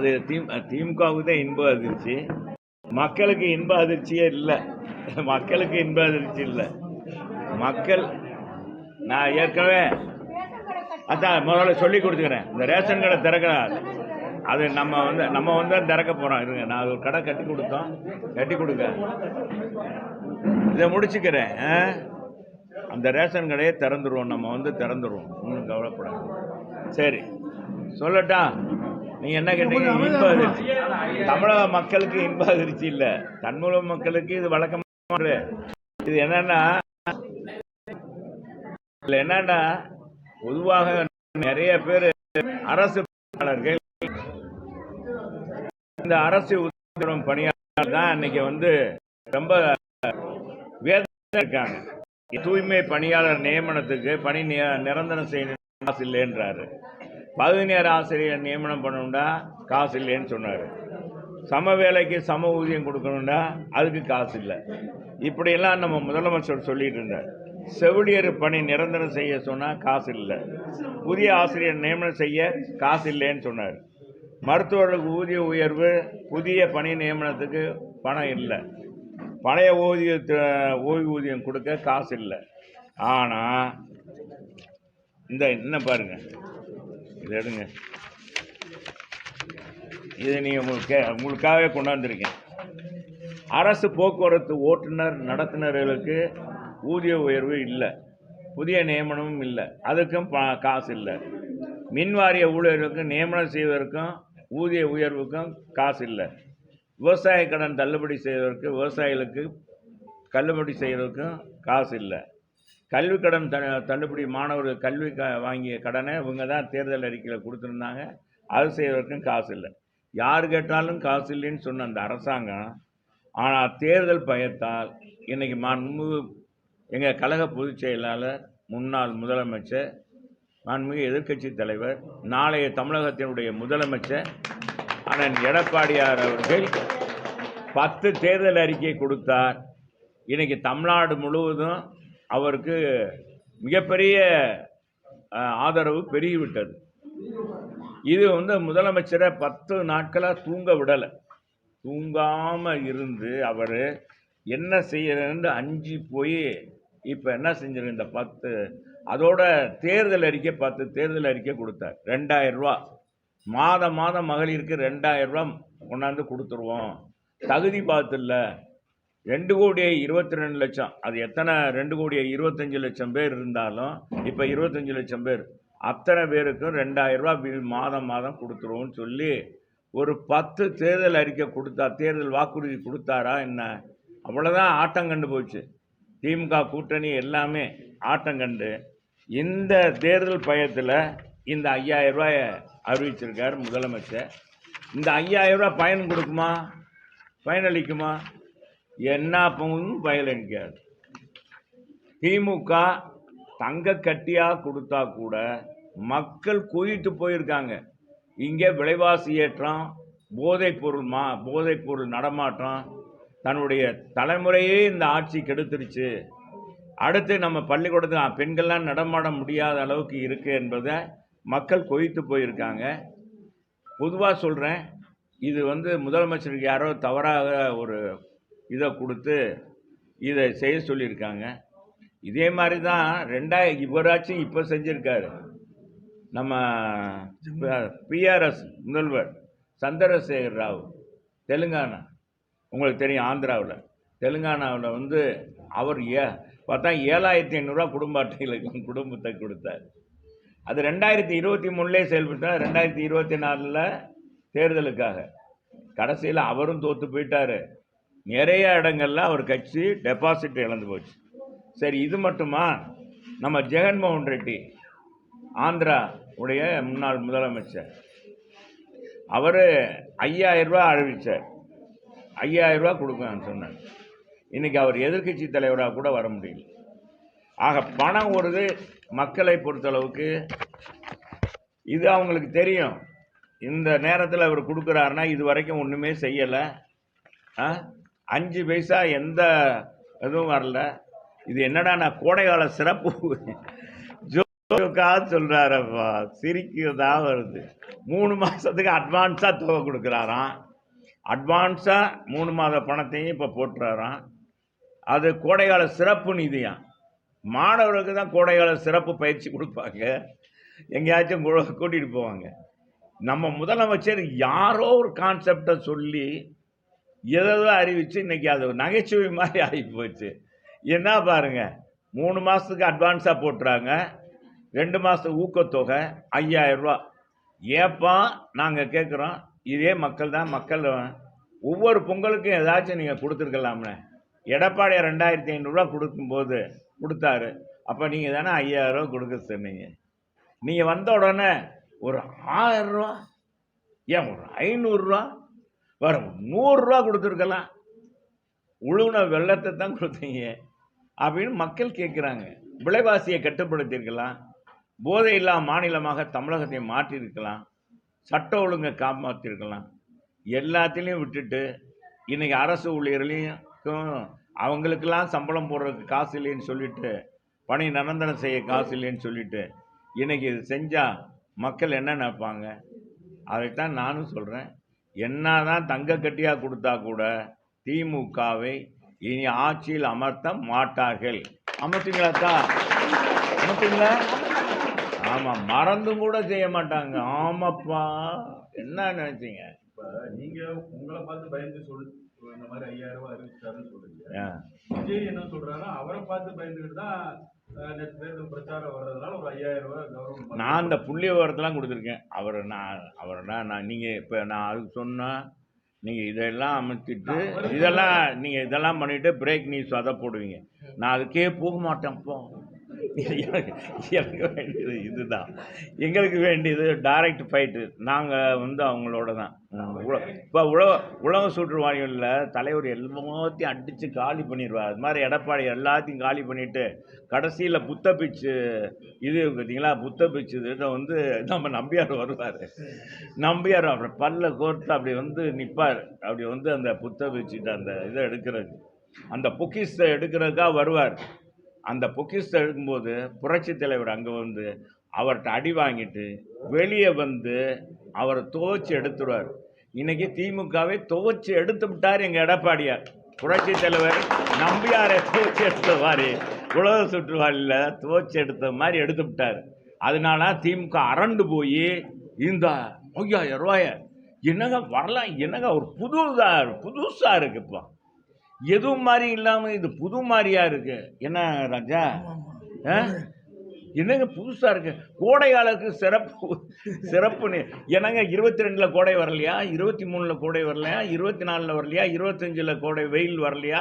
அது திமுகவுக்கு தான் இன்ப அதிர்ச்சி, மக்களுக்கு இன்ப அதிர்ச்சியே இல்லை. மக்களுக்கு இன்ப அதிர்ச்சி இல்லை. மக்கள் நான் ஏற்கனவே அதான் முதல்ல சொல்லி கொடுத்துக்கிறேன். இந்த ரேஷன் கடை திறக்கிறார், அது நம்ம வந்து திறக்க போகிறோம். இருங்க, நான் ஒரு கடை கட்டி கொடுக்க இதை முடிச்சுக்கிறேன். அந்த ரேஷன் கடையை திறந்துருவோம், நம்ம வந்து திறந்துருவோம், ஒன்றும் கவலைப்படாது. சரி சொல்லட்டா? நீங்க என்ன கேட்டீங்க? இன்ப அதிர்ச்சி. தமிழக மக்களுக்கு இன்ப அதிர்ச்சி இல்ல, தன்மூல மக்களுக்கு இது வழக்கமான. இது என்னன்னா பொதுவாக நிறைய பேர் அரசு பணியாளர்கள், இந்த அரசு உதவி பணியாளர் தான் இன்னைக்கு வந்து ரொம்ப வேதனை இருக்காங்க. தூய்மை பணியாளர் நியமனத்துக்கு பணி நிரந்தரம் செய்யணும் காசு இல்லைன்றாரு. பகுதி நேர ஆசிரியர் நியமனம் பண்ணணும்டா காசு இல்லைன்னு சொன்னார். சம வேலைக்கு சம ஊதியம் கொடுக்கணும்டா அதுக்கு காசு இல்லை. இப்படியெல்லாம் நம்ம முதலமைச்சர் சொல்லிட்டு இருந்தார். செவிலியர் பணி நிரந்தரம் செய்ய சொன்னால் காசு இல்லை. புதிய ஆசிரியர் நியமனம் செய்ய காசு இல்லைன்னு சொன்னார். மருத்துவர்களுக்கு ஊதிய உயர்வு, புதிய பணி நியமனத்துக்கு பணம் இல்லை. பழைய ஓய்வூதியம் கொடுக்க காசு இல்லை. ஆனால் இந்த என்ன பாருங்க, இது எடுங்க, இது நீங்கள் உங்களுக்காகவே கொண்டாந்துருக்கேன். அரசு போக்குவரத்து ஓட்டுநர் நடத்துனர்களுக்கு ஊதிய உயர்வு இல்லை, புதிய நியமனமும் இல்லை, அதுக்கும் காசு இல்லை. மின்வாரிய ஊழியர்களுக்கு நியமனம் செய்வதற்கும் ஊதிய உயர்வுக்கும் காசு இல்லை. விவசாய கடன் தள்ளுபடி செய்வதற்கு விவசாயிகளுக்கு தள்ளுபடி செய்வதற்கும் காசு இல்லை. கல்வி கடன் தள்ளுபடி, மாணவர்கள் கல்வி வாங்கிய கடனை இவங்க தான் தேர்தல் அறிக்கையில் கொடுத்துருந்தாங்க, அது செய்வதற்கும் காசு இல்லை. யார் கேட்டாலும் காசு இல்லைன்னு சொன்ன அந்த அரசாங்கம், ஆனால் தேர்தல் பயத்தால் இன்னைக்கு மாண்புமிகு எங்கள் கழக பொதுச் செயலாளர், முன்னாள் முதலமைச்சர், மாண்புமிகு எதிர்க்கட்சி தலைவர், நாளைய தமிழகத்தினுடைய முதலமைச்சர் அண்ணன் எடப்பாடியார் அவர்கள் 10 தேர்தல் அறிக்கை கொடுத்தார். இன்னைக்கு தமிழ்நாடு முழுவதும் அவருக்கு மிகப்பெரிய ஆதரவு பெருகிவிட்டது. இது வந்து முதலமைச்சரை 10 நாட்களாக தூங்க விடலை. தூங்காமல் இருந்து அவர் என்ன செய்யறன்னு அஞ்சு போய் இப்போ என்ன செஞ்சிருக்கு, இந்த 10 அதோட தேர்தல் அறிக்கை 10 தேர்தல் அறிக்கை கொடுத்தார். 2000 ரூபா மாதம் மகளிருக்கு 2000 ரூபா கொண்டாந்து கொடுத்துருவோம். தகுதி பார்த்துல 2,22,00,000, அது எத்தனை 2,25,00,000 பேர் இருந்தாலும் இப்போ 25 லட்சம் பேர், அத்தனை பேருக்கும் 2000 ரூபா மாதம் கொடுத்துருவோம்னு சொல்லி ஒரு 10 தேர்தல் அறிக்கை கொடுத்தா, தேர்தல் வாக்குறுதி கொடுத்தாரா என்ன? அவ்வளோதான் ஆட்டங்கண்டு போச்சு. திமுக கூட்டணி எல்லாமே ஆட்டங்கண்டு இந்த தேர்தல் பயத்தில் இந்த 5000 ரூபாயை அறிவிச்சிருக்கார் முதலமைச்சர். இந்த 5000 ரூபாய் பயன் கொடுக்குமா, பயனளிக்குமா? என்ன பங்கும் பயனளிக்காது. திமுக தங்க கட்டியாக கொடுத்தா கூட மக்கள் குதித்து போயிருக்காங்க. இங்கே விலைவாசி ஏற்றம், போதைப்பொருள் நடமாட்டம், தன்னுடைய தலைமுறையே இந்த ஆட்சி கெடுத்துருச்சு. அடுத்து நம்ம பள்ளிக்கூடத்தில் பெண்கள்லாம் நடமாட முடியாத அளவுக்கு இருக்குது என்பதை மக்கள் கொதித்து போயிருக்காங்க. பொதுவாக சொல்கிறேன், இது வந்து முதலமைச்சருக்கு யாரோ தவறாக ஒரு இதை கொடுத்து இதை செய்ய சொல்லியிருக்காங்க. இதே மாதிரி தான் இவராச்சும் இப்போ செஞ்சுருக்காரு. நம்ம பிஆர்எஸ் முதல்வர் சந்திரசேகர் ராவ், தெலுங்கானா, உங்களுக்கு தெரியும், ஆந்திராவில், தெலுங்கானாவில் வந்து அவர் பார்த்தா 7500 ரூபா குடும்ப அட்டைகளுக்கு குடும்பத்தை கொடுத்தார். அது 2023 செயல்பட்டார். 2024 தேர்தலுக்காக கடைசியில் அவரும் தோற்று போயிட்டார். நிறைய இடங்கள்ல அவர் கட்சி டெபாசிட் இழந்து போச்சு. சரி, இது மட்டுமா? நம்ம ஜெகன்மோகன் ரெட்டி, ஆந்திரா உடைய முன்னாள் முதலமைச்சர், அவர் 5000 ரூபா அறிவித்தார். 5000 ரூபா கொடுக்கணும்னு சொன்னார். இன்னைக்கு அவர் எதிர்கட்சி தலைவராக கூட வர முடியல. ஆக பணம் வருது. மக்களை பொறுத்தளவுக்கு இது அவங்களுக்கு தெரியும். இந்த நேரத்தில் அவர் கொடுக்குறாருன்னா இது வரைக்கும் ஒன்றுமே செய்யலை. 5 பைசா எந்த இதுவும் வரல. இது என்னடா, நான் கோடைகால சிறப்பு சொல்றாரப்பா, சிரிக்கிறதா வருது. 3 மாசத்துக்கு அட்வான்ஸா தொகை கொடுக்குறாராம். அட்வான்ஸா 3 மாத பணத்தையும் இப்ப போட்டுறாராம். அது கோடைகால சிறப்பு நிதியாம். மாணவர்களுக்கு தான் கோடைகால சிறப்பு பயிற்சி கொடுப்பாங்க, எங்கேயாச்சும் கூட்டிட்டு போவாங்க. நம்ம முதலமைச்சர் யாரோ ஒரு கான்செப்டை சொல்லி ஏதோ அறிவிச்சு இன்னைக்கு அது நகைச்சுவை மாதிரி ஆகி போச்சு. என்ன பாருங்க, 3 மாசத்துக்கு அட்வான்ஸா போட்டுறாங்க, 2 மாசத்துக்கு ஊக்கத்தொகை 5000 ரூபா. ஏப்பா நாங்க கேட்குறோம், இதே மக்கள் தான். மக்கள் ஒவ்வொரு பொங்கலுக்கும் ஏதாச்சும் நீங்க கொடுத்துருக்கலாம்ல. எடப்பாடி 2500 ரூபா கொடுக்கும்போது கொடுத்தாரு, அப்ப நீங்க தானே 5000 ரூபா கொடுக்க சொன்னீங்க. நீங்க வந்த உடனே ஒரு 1000 ரூபா, ஏன் ஒரு 500 ரூபா, வரும் 100 ரூபா கொடுத்துருக்கலாம். உழுவுன வெள்ளத்தை தான் கொடுத்தீங்க அப்படின்னு மக்கள் கேட்குறாங்க. விலைவாசியை கட்டுப்படுத்தியிருக்கலாம், போதை இல்லா மாநிலமாக தமிழகத்தை மாற்றியிருக்கலாம், சட்ட ஒழுங்கை காப்பாற்றிருக்கலாம். எல்லாத்திலையும் விட்டுட்டு இன்னைக்கு அரசு ஊழியர்களையும் அவங்களுக்கெல்லாம் சம்பளம் போடுறதுக்கு காசு இல்லைன்னு சொல்லிட்டு, பணி நிரந்தரம் செய்ய காசு இல்லைன்னு சொல்லிட்டு இன்னைக்கு இது செஞ்சால் மக்கள் என்ன நினைப்பாங்க? அதைத்தான் நானும் சொல்கிறேன். என்னதான் தங்க கட்டியாக கொடுத்தா கூட திமுகவை இனி ஆட்சியில் அமர்த்த மாட்டார்கள். அமர்த்தீங்களாக்கா? அமர்த்தீங்களா? ஆமாம், மறந்தும் கூட செய்ய மாட்டாங்க. ஆமாப்பா, என்ன நினைச்சீங்க? இப்போ நீங்கள் உங்களை பார்த்து பயந்து இந்த மாதிரி 5000 ரூபாய் அறிவிச்சாருன்னு சொல்றீங்க. விஜய் என்ன சொல்றாரு, அவரை பார்த்து பயந்துக்கிட்டு தான் தேர்தல் பிரச்சாரம் வர்றதுனால ஒரு 5000 ரூபாய் கவர்மெண்ட். நான் அந்த புள்ளி விவரத்தெல்லாம் கொடுத்துருக்கேன். நான் நீங்கள் இப்போ நான் அதுக்கு சொன்னால் நீங்கள் இதெல்லாம் அமைச்சிட்டு இதெல்லாம் பண்ணிவிட்டு பிரேக் நியூஸ் அதை போடுவீங்க. நான் அதுக்கே போக மாட்டேன்ப்போ. எனக்கு வேண்டியது இதுதான். எங்களுக்கு வேண்டியது டைரக்ட் ஃபைட்டு. நாங்கள் அவங்களோட தான். இப்போ உலக சுற்றுவாளிகளில் தலைவர் எல்லாத்தையும் அடித்து காலி பண்ணிடுவார். அது மாதிரி எடப்பாடி எல்லாத்தையும் காலி பண்ணிவிட்டு கடைசியில் புத்த பிச்சு இது பார்த்தீங்களா, புத்த பிச்சு இதை நம்ம நம்பியார் வருவார். நம்பியார் அப்படி பல்ல கோர்த்து அப்படி நிற்பார். அப்படி அந்த புத்த பிச்சுட்டு அந்த இதை எடுக்கிறது, அந்த பொக்கிஷத்தை எடுக்கிறதுக்காக வருவார். அந்த பொக்கிஷத்தை எடுக்கும்போது புரட்சி தலைவர் அங்கே அவர்கிட்ட அடி வாங்கிட்டு வெளியே அவரை துவச்சி எடுத்துருவார். இன்னைக்கு திமுகவை துவச்சி எடுத்து விட்டார் எங்கள் எடப்பாடியார். புரட்சி தலைவர் நம்பியாரை துவச்சி எடுத்த மாதிரி உலக சுற்றுவாளியில் துவச்சி எடுத்த மாதிரி எடுத்து விட்டார். அதனால திமுக அரண்டு போய் இந்த 5000 ரூபாய என்னங்க வரலாம், என்னங்க ஒரு புதுசாக இருக்கு. இப்போ எதுவும் மாதிரி இல்லாமல் இது புது மாதிரியா இருக்கு. என்ன ராஜா, என்னங்க புதுசா இருக்கு? கோடை காலத்துக்கு சிறப்பு என்னங்க 22ல கோடை வரலையா, 23ல கோடை வரலையா, 24ல வரலையா, 25ல கோடை வெயில் வரலையா?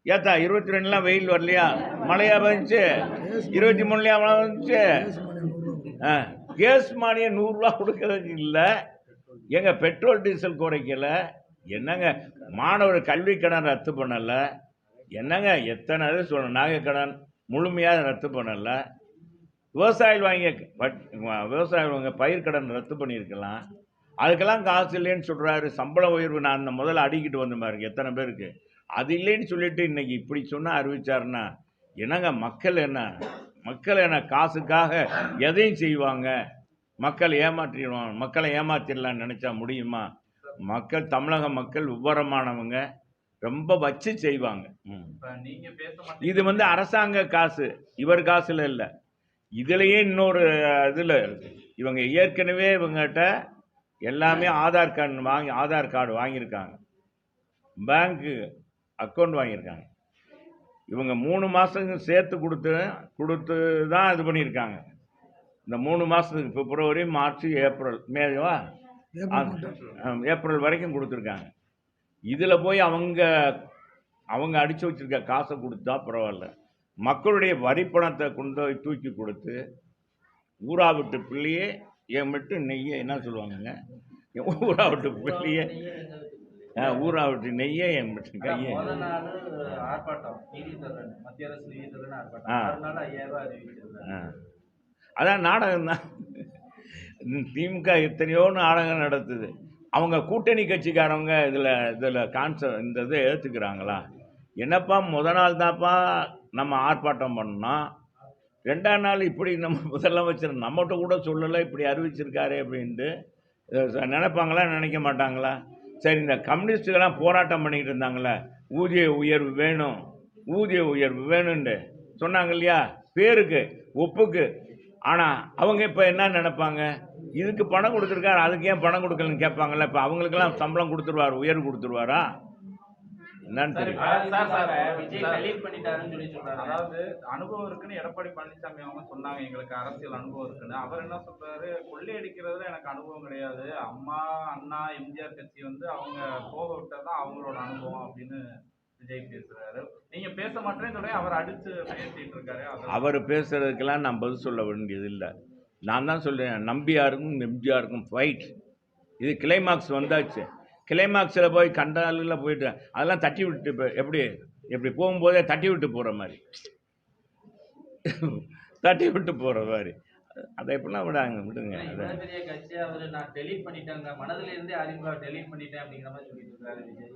ஏத்தா 22லாம் வெயில் வரலையா, மழையா வந்துச்சு? 23லயா மழை வந்துச்சு? கேஸ் மானியம் 100 ரூபா கொடுக்கறதுக்கு இல்லை. எங்க பெட்ரோல் டீசல் குறைக்கல. என்னங்க மாணவர் கல்வி கடன் ரத்து பண்ணல. என்னங்க எத்தனை சொல்லணும், நகை கடன் முழுமையாக ரத்து பண்ணல. விவசாயிகள் பயிர் கடன் ரத்து பண்ணியிருக்கலாம். அதுக்கெல்லாம் காசு இல்லைன்னு சொல்றாரு. சம்பள உயர்வு நான் முதல்ல அடிக்கிட்டு வந்த மாதிரி எத்தனை பேருக்கு அது இல்லைன்னு சொல்லிட்டு இன்னைக்கு இப்படி சொன்னா அறிவிச்சாருன்னா என்னங்க? மக்கள் என்ன காசுக்காக எதையும் செய்வாங்க? மக்களை ஏமாற்றிடலான்னு நினைச்சா முடியுமா? தமிழக மக்கள் விவரமானவங்க, ரொம்ப வச்சு செய்வாங்க. இது அரசாங்க காசு, இவர் காசுல இல்லை. இதுலயே இன்னொரு இதுல இவங்க ஏற்கனவே இவங்ககிட்ட எல்லாமே ஆதார் கார்டு வாங்கியிருக்காங்க, பேங்க் அக்கௌண்ட் வாங்கியிருக்காங்க. இவங்க 3 மாசத்துக்கு சேர்த்து கொடுத்து தான் இது பண்ணியிருக்காங்க. இந்த 3 மாசத்துக்கு பிப்ரவரி, மார்ச், ஏப்ரல், மேவா, ஏப்ரல் வரைக்கும் கொடுத்துருக்காங்க. இதில் போய் அவங்க அடித்து வச்சிருக்க காசை கொடுத்தா பரவாயில்ல. மக்களுடைய வரிப்பணத்தை கொண்டு போய் தூக்கி கொடுத்து ஊரா விட்டு பிள்ளையே என் மட்டும் நெய்யை என்ன சொல்லுவாங்கங்க, ஊரா விட்டு பிள்ளையே ஊரா விட்டு நெய்யே என் மட்டும் கையே. அதான் நாடகம் தான். திமுக எத்தனையோ நாடகம் நடத்துது. அவங்க கூட்டணி கட்சிக்காரவங்க இதில் இந்த இதை ஏற்றுக்கிறாங்களா? என்னப்பா முத நாள் தான்ப்பா நம்ம ஆர்ப்பாட்டம் பண்ணோம், 2ஆம் நாள் இப்படி நம்ம முதலமைச்சர் நம்மகிட்ட கூட சொல்லலை, இப்படி அறிவிச்சிருக்காரு அப்படின்ட்டு நினைப்பாங்களா நினைக்க மாட்டாங்களா? சரி, இந்த கம்யூனிஸ்டுகள்லாம் போராட்டம் பண்ணிக்கிட்டு இருந்தாங்களே, ஊதிய உயர்வு வேணும், ஊதிய உயர்வு வேணும்னு சொன்னாங்க இல்லையா, பேருக்கு ஒப்புக்கு. ஆனால் அவங்க இப்போ என்ன நினைப்பாங்க, இதுக்கு பணம் கொடுத்துருக்காரு, அதுக்கு ஏன் பணம் கொடுக்கலன்னு கேட்பாங்கல்ல. இப்போ அவங்களுக்கெல்லாம் சம்பளம் கொடுத்துருவார், உயர்வு கொடுத்துருவாரா என்னன்னு தெரியும். அதாவது அனுபவம் இருக்குன்னு எடப்பாடி பழனிசாமி அவங்க சொன்னாங்க, எங்களுக்கு அரசியல் அனுபவம் இருக்குன்னு. அவர் என்ன சொல்றாரு, கொள்ளையடிக்கிறதுல எனக்கு அனுபவம் கிடையாது, அம்மா அண்ணா எம்ஜிஆர் கட்சி வந்து அவங்க போக விட்டதான் அவங்களோட அனுபவம் அப்படின்னு விஜய் பேசுறாரு. நீங்க பேச மாட்டேன்னு சொல்லி அவர் அடிச்சு பேசிட்டு இருக்காரு. அவர் பேசுறதுக்கெல்லாம் நான் பதில் சொல்ல வேண்டியது இல்லை. நான் தான் சொல்றேன், நம்பியாருக்கும் எம்ஜிஆருக்கும் ஃபைட். இது கிளைமாக்ஸ் வந்தாச்சு. கிளைமாக்ஸில் போய் கண்டாலில் போயிட்டு அதெல்லாம் தட்டி விட்டு இப்போ எப்படி போகும்போதே தட்டி விட்டு போகிற மாதிரி தட்டி விட்டு போகிற மாதிரி அதை எப்படிலாம் விடுங்க. பெரிய கட்சி அவர் நான் டெலீட் பண்ணிட்டேங்க, மனதில் இருந்தே அதிமுக டெலீட் பண்ணிட்டேன் அப்படிங்கிற மாதிரி சொல்லிட்டு இருக்காரு விஜய்.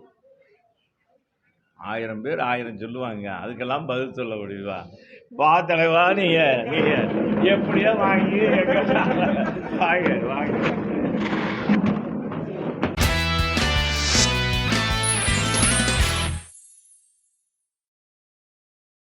1000 பேர் 1000 சொல்லுவாங்க, அதுக்கெல்லாம் பதில் சொல்ல முடியுமா? தலைவா நீங்க எப்படியோ வாங்கி வாங்க